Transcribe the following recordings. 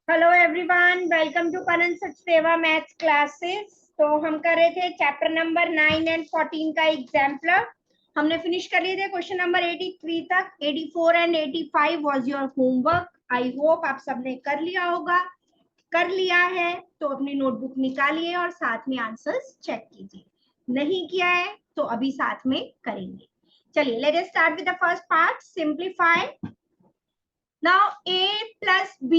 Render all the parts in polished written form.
Hello everyone, welcome to Karan Sachdeva maths classes. तो हम कर रहे थे चैप्टर नंबर 9 एंड 14 का एग्जाम्पलर। हमने फिनिश कर लिए थे क्वेश्चन नंबर 83 तक। 84 and 85 was your homework. I hope आप सबने कर लिया होगा। कर लिया है तो अपनी नोटबुक निकालिए और साथ में आंसर्स चेक कीजिए। नहीं किया है तो अभी साथ में करेंगे। चलिए, let us start with the first part, simplify. Now a plus b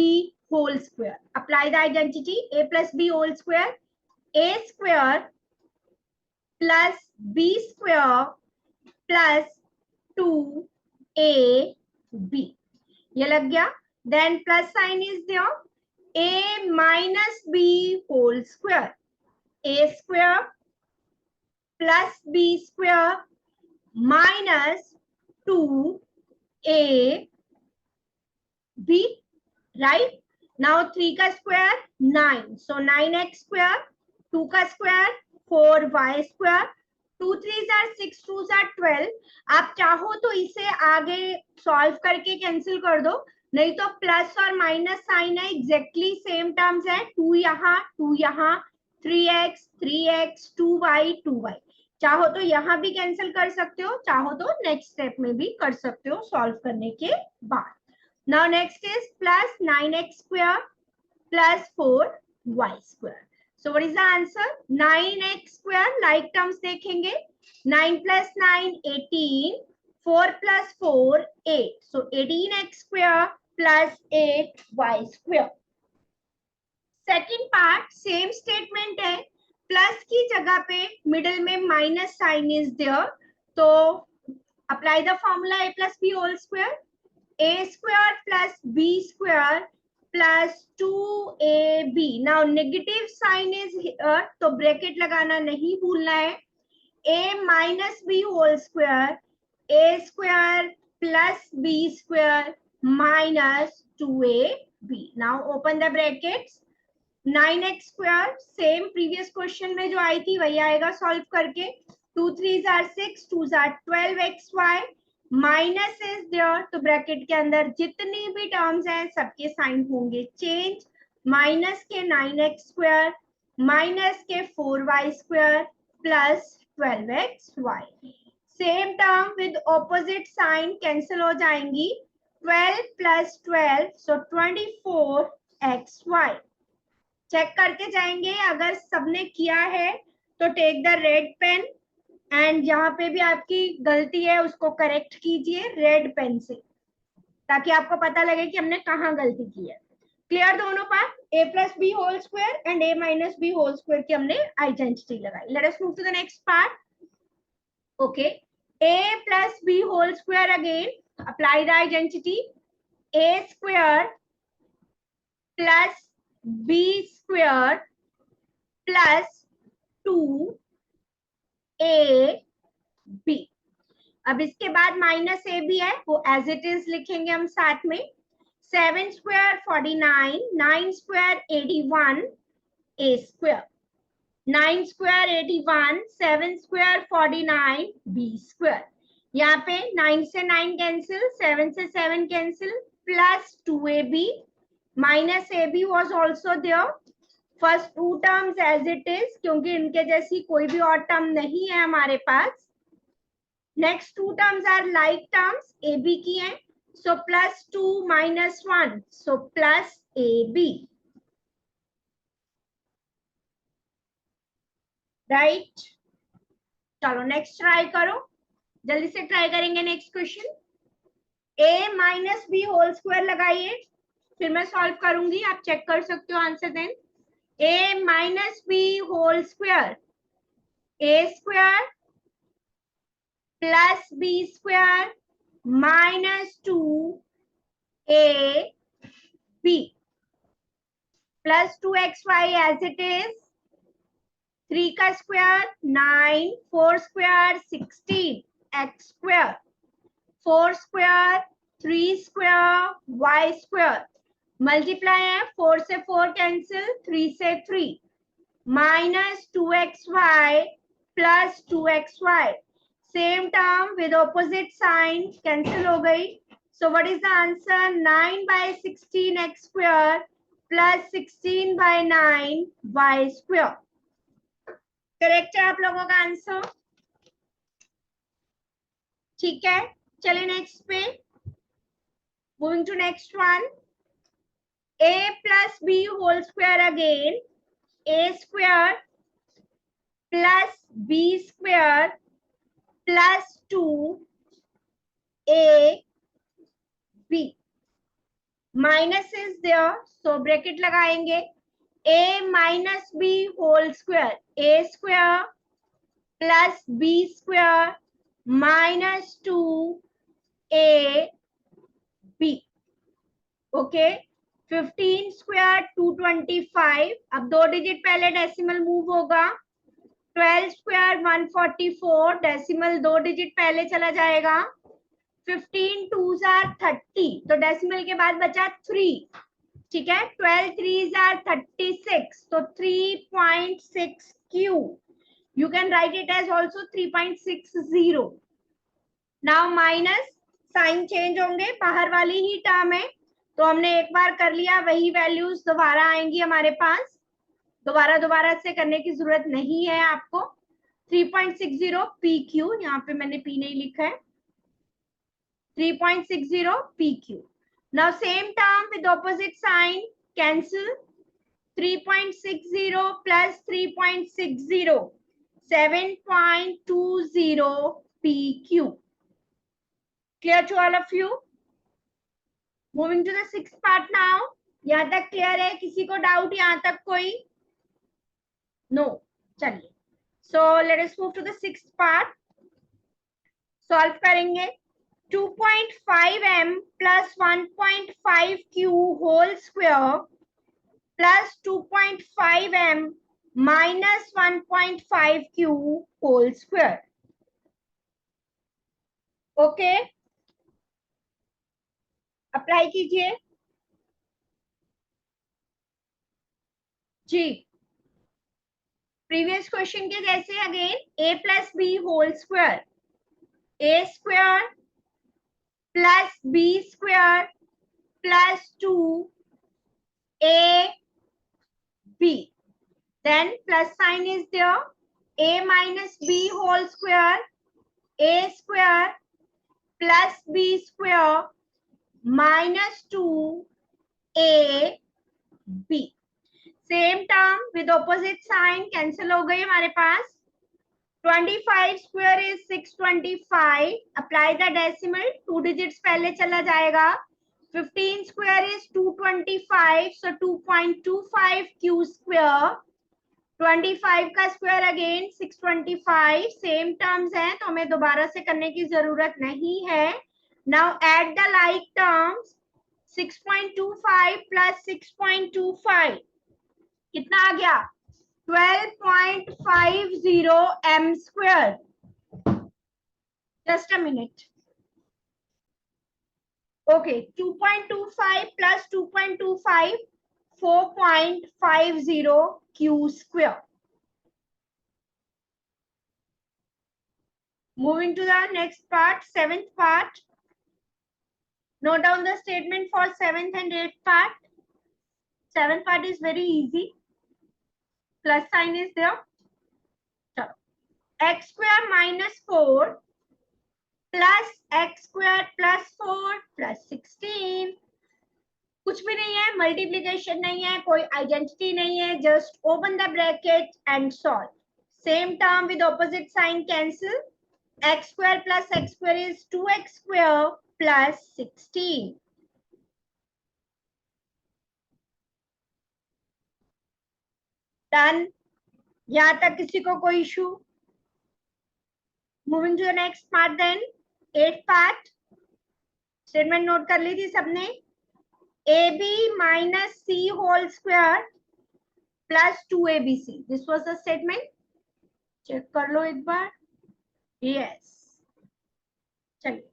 whole square. Apply the identity. A plus b whole square. A square plus b square plus 2ab. ये लग गया. Then plus sign is there. A minus b whole square. A square plus b square minus 2ab. Right? Now 3 का square 9. So 9x square, 2 का square 4y square, 2 3s are 6, 2s are 12. आप चाहो तो इसे आगे सॉल्व करके cancel कर दो, नहीं तो प्लस और माइनस साइन है, एग्जैक्टली सेम टर्म्स है. 2 यहाँ 2 यहाँ, 3x 3x, 2y 2y. चाहो तो यहाँ भी कैंसिल कर सकते हो, चाहो तो नेक्स्ट स्टेप में भी कर सकते हो सॉल्व करने के बाद. Now next is plus 9x square plus 4y square. So what is the answer? 9x square, like terms देखेंगे. 9 plus 9 18, 4 plus 4 8. So 18x square plus 8y square. Second part same statement है, plus की जगह पे middle में minus sign is there. तो apply the formula a plus b whole square. A square plus b square plus 2ab. Now negative sign is here, तो bracket लगाना नहीं भूलना है. A minus b whole square, a square plus b square minus 2ab. Now open the brackets. 9x square same previous question में जो आई थी वही आएगा सॉल्व करके. 2 3s are 6, 2s are 12xy. Minus is there, तो ब्रैकेट के अंदर जितनी भी टर्म्स हैं सबके साइन होंगे चेंज. माइनस के 9x स्क्वायर, माइनस के 4y square plus 12xy. Same term with opposite sign cancel हो जाएंगी. 12 प्लस 12, सो 24xy. चेक करके जाएंगे. अगर सबने किया है तो take the red pen and जहां पे भी आपकी गलती है उसको करेक्ट कीजिए रेड पेन से, ताकि आपको पता लगे कि हमने कहाँ गलती की है. क्लियर दोनों part. a plus b whole square and a minus b whole square की हमने आइडेंटिटी लगाई. Let us move to the next part. Okay, a plus b whole square again. Apply the identity. a square plus b square plus 2ab. अब इसके बाद minus ए भी है, वो as it is लिखेंगे हम साथ में. 7 square 49, 9 square 81 A square. 9 square 81, 7 square 49 B square. यहाँ पे 9 से 9 कैंसिल, 7 से 7 cancel, plus 2ab minus A B was also there. First two terms as it is, क्योंकि इनके जैसी कोई भी और टर्म नहीं है हमारे पास. Next two terms are like terms, AB की हैं. So plus 2 minus 1, so plus AB. Right? चलो नेक्स्ट ट्राई करो, जल्दी से ट्राई करेंगे next question. A minus b whole square लगाइए, फिर मैं सॉल्व करूंगी, आप चेक कर सकते हो answer then. A minus b whole square, A square plus b square minus 2ab plus 2xy as it is. 3 का square 9, 4 square 16 x square, 4 square 3 square y square. Multiply है, 4 से 4 कैंसिल, 3 से 3, minus 2xy plus 2xy. Same term with opposite sign cancel हो गई. So what is the answer? 9 by 16 x square plus 16/9 y square. Correct है आप लोगों का answer? ठीक है, चलिए नेक्स्ट पे, moving to next one. a plus b whole square again, a square plus b square plus 2ab minus is there, so bracket लगाएंगे, a minus b whole square, a square plus b square minus 2ab, okay. 15 square 225, अब 2 digit पहले decimal move होगा, 12 square 144, decimal 2 digit पहले चला जाएगा, 15 2s are 30, तो decimal के बाद बचा 3, ठीक है। 12 3s are 36, तो 3.6 q, you can write it as also 3.60। Now minus sign change होंगे, बाहर वाली ही टर्म है, तो हमने एक बार कर लिया, वही वैल्यूज दोबारा आएंगी हमारे पास, दोबारा से करने की जरूरत नहीं है आपको। 3.60 पी क्यू, यहाँ पे मैंने पी नहीं लिखा है, 3.60 p q. Now same term with opposite sign cancel, 3.60 plus 3.60 7.20 p q. Clear to all of you? Moving to the sixth part now. यहाँ तक क्लियर है? किसी को डाउट यहाँ तक कोई? नो, चलिए। So let us move to the sixth part. Solve करेंगे। 2.5m plus 1.5q whole square plus 2.5m minus 1.5q whole square. Okay, apply कीजिए जी। प्रीवियस क्वेश्चन के जैसे again, a plus b whole square, a square plus b square plus 2ab, then plus sign is there, a minus b whole square, a square plus b square minus 2ab, same term with opposite sign cancel हो गई हमारे पास। 25 square is 625, apply the decimal, 2 digits पहले चला जाएगा। 15 square is 225, so 2.25 q square, 25 का square again 625, same terms हैं तो हमें दोबारा से करने की जरूरत नहीं है। Now add the like terms, 6.25 plus 6.25 कितना आ गया? 12.50 m square. Just a minute, okay. 2.25 plus 2.25 4.50 Q square. Moving to the next part, seventh part. Note down the statement for seventh and eighth part. Seventh part is very easy. Plus sign is there. X square minus 4 plus x square plus 4 plus 16. कुछ भी नहीं है, multiplication नहीं है, कोई identity नहीं है, just open the bracket and solve. Same term with opposite sign cancel, x square plus x square is 2x square plus 16. Done, यहाँ तक किसी को कोई issue? Moving to the next part then, eight part. Statement note कर ली थी सबने? ab minus c whole square plus 2abc, this was the statement. Check कर लो एक बार। यस, चलिए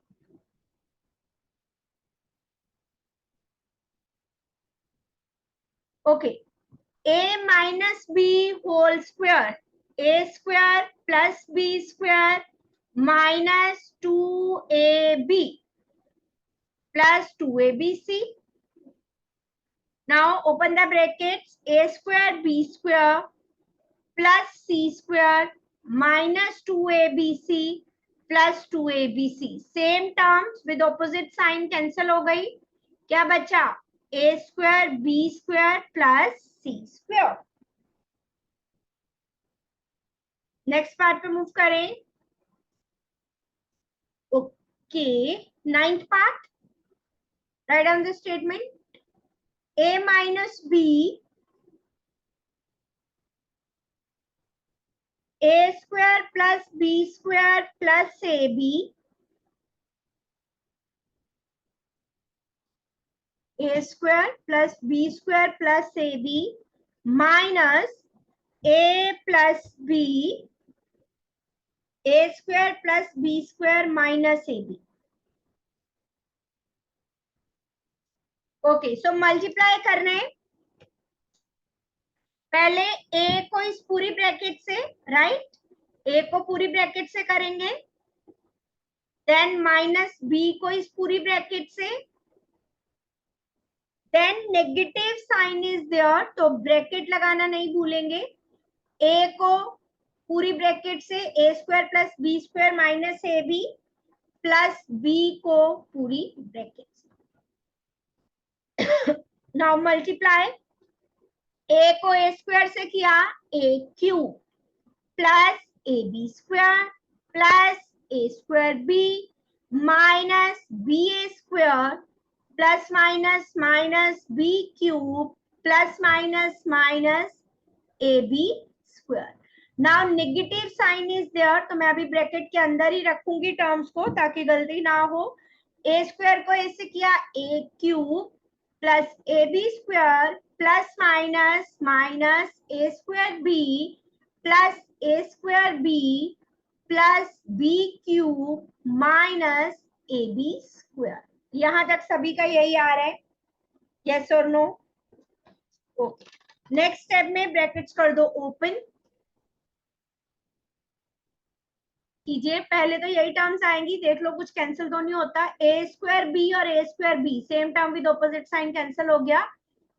okay. a minus b whole square, a square plus b square minus 2ab plus 2abc, Now open the brackets. A square B square plus C square minus 2ABC plus 2ABC. Same terms with opposite sign cancel हो गई. क्या बचा? A square B square plus C square. Next part पे move करें. Okay, ninth part. Write down the statement. A minus B, A square plus B square plus AB, A square plus B square plus AB minus A plus B, A square plus B square minus AB. Okay, so multiply करने पहले A को इस पूरी bracket से, right, A को पूरी bracket से करेंगे, देन माइनस B को इस पूरी ब्रैकेट से, then negative sign is there, तो ब्रैकेट लगाना नहीं भूलेंगे. A को पूरी ब्रैकेट से A square plus B square minus AB plus B को पूरी ब्रैकेट से. Now multiply. A को A स्क्वायर से किया, A cube plus AB square plus A square B minus BA square plus minus minus B cube plus minus minus AB square. Now negative sign is there, तो मैं अभी bracket के अंदर ही रखूंगी terms को ताकि गलती ना हो. A स्क्वायर को ऐसे किया A cube plus AB square plus minus minus A square B plus A square B plus B cube minus AB square. यहां तक सभी का यही आ रहा है, यस और नो? ओके, नेक्स्ट स्टेप में ब्रैकेट्स कर दो ओपन कीजिए. पहले तो यही टर्म्स आएंगी, देख लो कुछ कैंसिल तो नहीं होता. ए स्क्वायर बी और A square B same term with opposite sign cancel हो गया.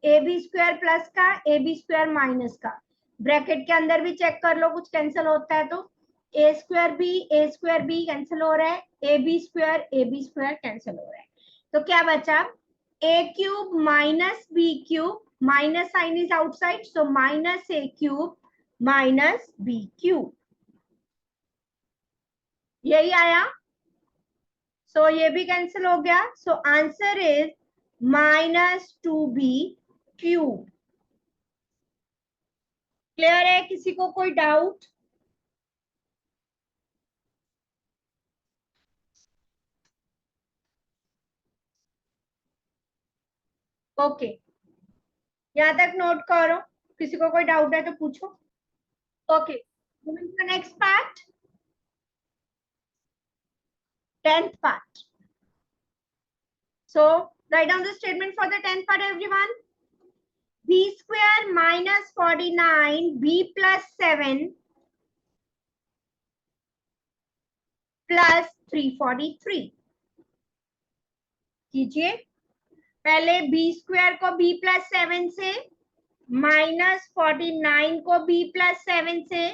ए बी स्क्वायर प्लस का ए बी स्क्वायर माइनस का. ब्रैकेट के अंदर भी चेक कर लो कुछ कैंसिल होता है तो. ए स्क्वायर बी कैंसिल हो रहा है, ए बी स्क्वायर कैंसिल हो रहा है. तो क्या बचा? A cube minus B cube, minus sign is outside, so minus A cube minus B cube. यही आया. सो ये भी कैंसिल हो गया. So answer is minus 2b cube. Clear है? किसी को कोई डाउट? ओके, यहां तक नोट करो. किसी को कोई डाउट है तो पूछो. Okay, next part, 10th part. So write down the statement for the 10th part, everyone. B square minus 49 B plus 7 plus 343. कीजिए. पहले B स्क्वायर को B प्लस 7 से, माइनस 49 को B प्लस 7 से,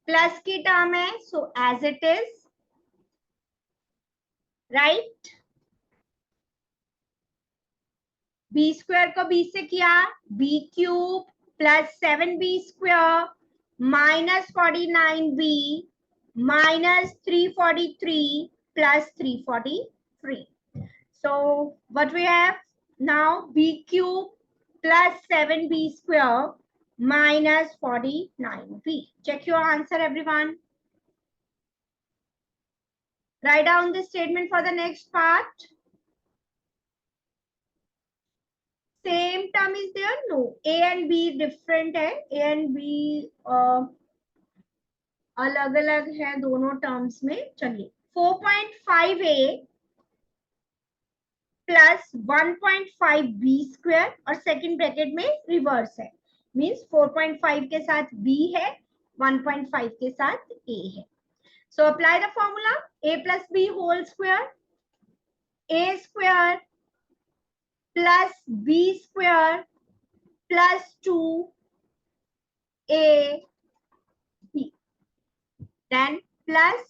प्लस की टर्म है so as it is, right. B square को B से किया, B cube plus 7B square minus 49B minus 343 plus 343. So what we have now? B cube plus 7B square minus 49B. Check your answer, everyone. Write down the statement for the next part. Same term is there? No. A and B different है. A and B अलग अलग है दोनों terms में. चलिए, 4.5A plus 1.5B square और second bracket में reverse है, मीन्स 4.5 के साथ B है, 1.5 के साथ A है. So apply the formula. A plus B whole square, A square plus B square plus 2ab, then plus,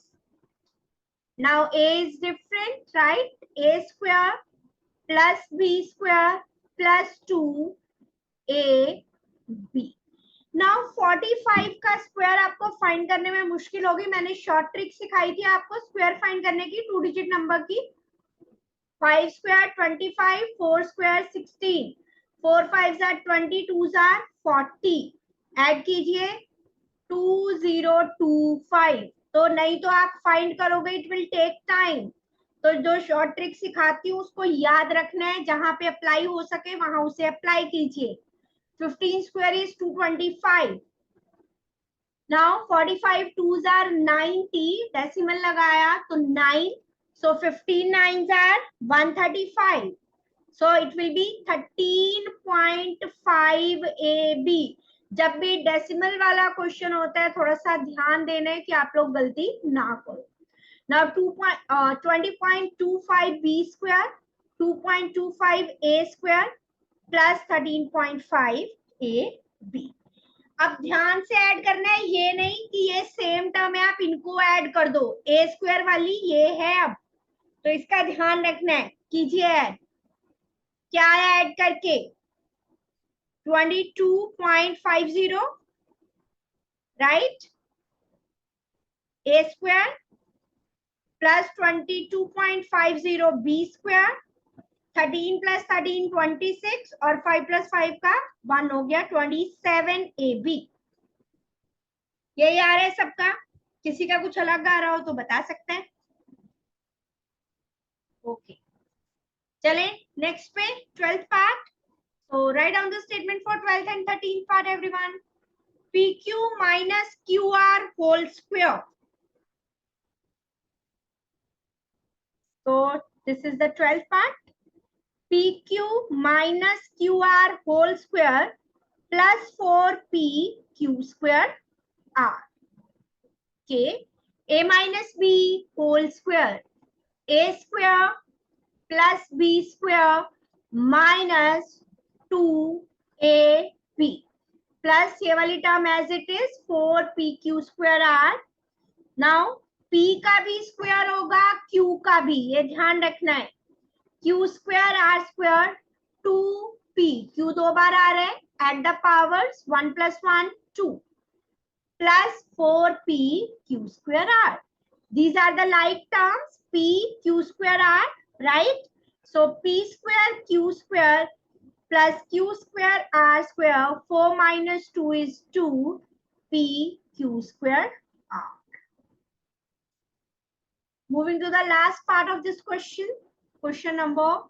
now a is different, right? A square plus b square plus 2ab. Now 45 का square आपको find करने में मुश्किल होगी. मैंने short trick सिखाई थी आपको स्क्वायर फाइंड करने की 2 डिजिट नंबर की. 5 square 25, 4 square 16, 4 5 are 20, 2 are 40. Add कीजिए 2025. तो नहीं तो आप फाइंड करोगे, इट विल टेक टाइम. तो जो शॉर्ट ट्रिक सिखाती हूँ उसको याद रखना है, जहां पे अप्लाई हो सके वहां उसे अप्लाई कीजिए. 15 square is 225. Now 45 2s are 90. Decimal लगाया तो 9. So 15 9s are 135. So it will be 13.5 AB. जब भी डेसिमल वाला क्वेश्चन होता है थोड़ा सा ध्यान देना है कि आप लोग गलती ना करो. Now 20.25 B square, 2.25 A square plus 13.5 AB. अब ध्यान से ऐड करना है, ये नहीं कि ये सेम टर्म है आप इनको ऐड कर दो. ए स्क्वायर वाली ये है, अब तो इसका ध्यान रखना है. कीजिए ऐड. क्या ऐड करके 22.50, right? A square plus 22.50 B square, 13 plus 13 26 और 5 प्लस 5 का 1 हो गया 27 AB. यही आ रहा है सबका? किसी का कुछ अलग आ रहा हो तो बता सकते हैं. ओके, चले नेक्स्ट पे 12th part. So write down the statement for 12th and 13th part, everyone. PQ minus QR whole square. So this is the 12th part. PQ minus QR whole square plus 4PQ square R. Okay. A minus B whole square. A square plus B square minus 2AB plus ये वाली term as it is 4PQ square R. Now P का भी square होगा, Q का भी, ये ध्यान रखना है. Q square R square 2P, Q 2 बार आ रहा है, at the powers 1 plus 1 2 plus 4PQ square R. These are the like terms, PQ square R, right? So P square Q square plus Q square R square, 4 minus 2 is 2, PQ square R. Moving to the last part of this question, question number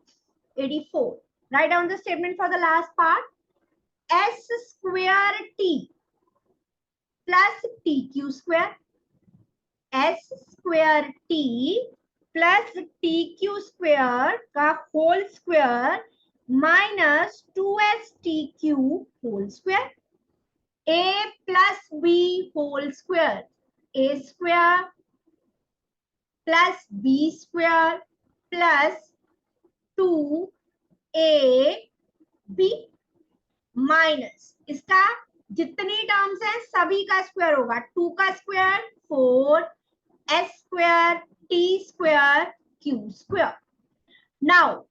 84. Write down the statement for the last part. S square T plus TQ square, S square T plus TQ square का whole square minus 2STQ whole square. A plus B whole square, A square plus B square plus 2AB minus इसका जितनी terms है सभी का square होगा. 2 का square 4, S square T square Q square. Now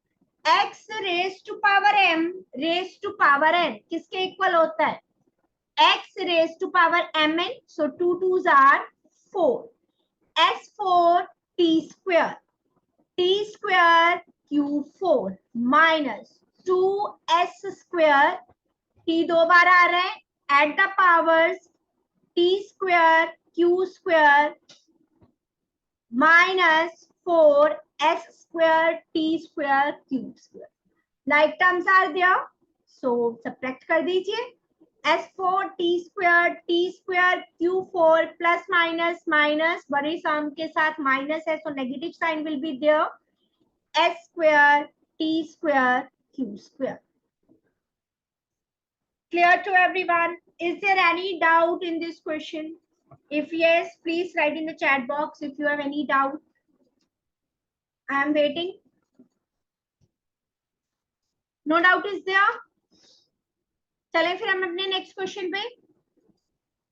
x raise to power m raise to power n किसके equal होता है? x raise to power mn. So 2 2s are 4. S4 T square Q4 minus 2S square T 2 बार आ रहा है, at the powers T square Q square minus 4S square T square Q square. Like terms are there, so subtract कर दीजिए. S4 T square Q4 plus minus minus बड़ी सम के साथ minus है, so negative sign will be there. S square T square Q square. Clear to everyone? Is there any doubt in this question? If yes, please write in the chat box if you have any doubt. I am waiting. No doubt is there? चले फिर हम अपने next question पे।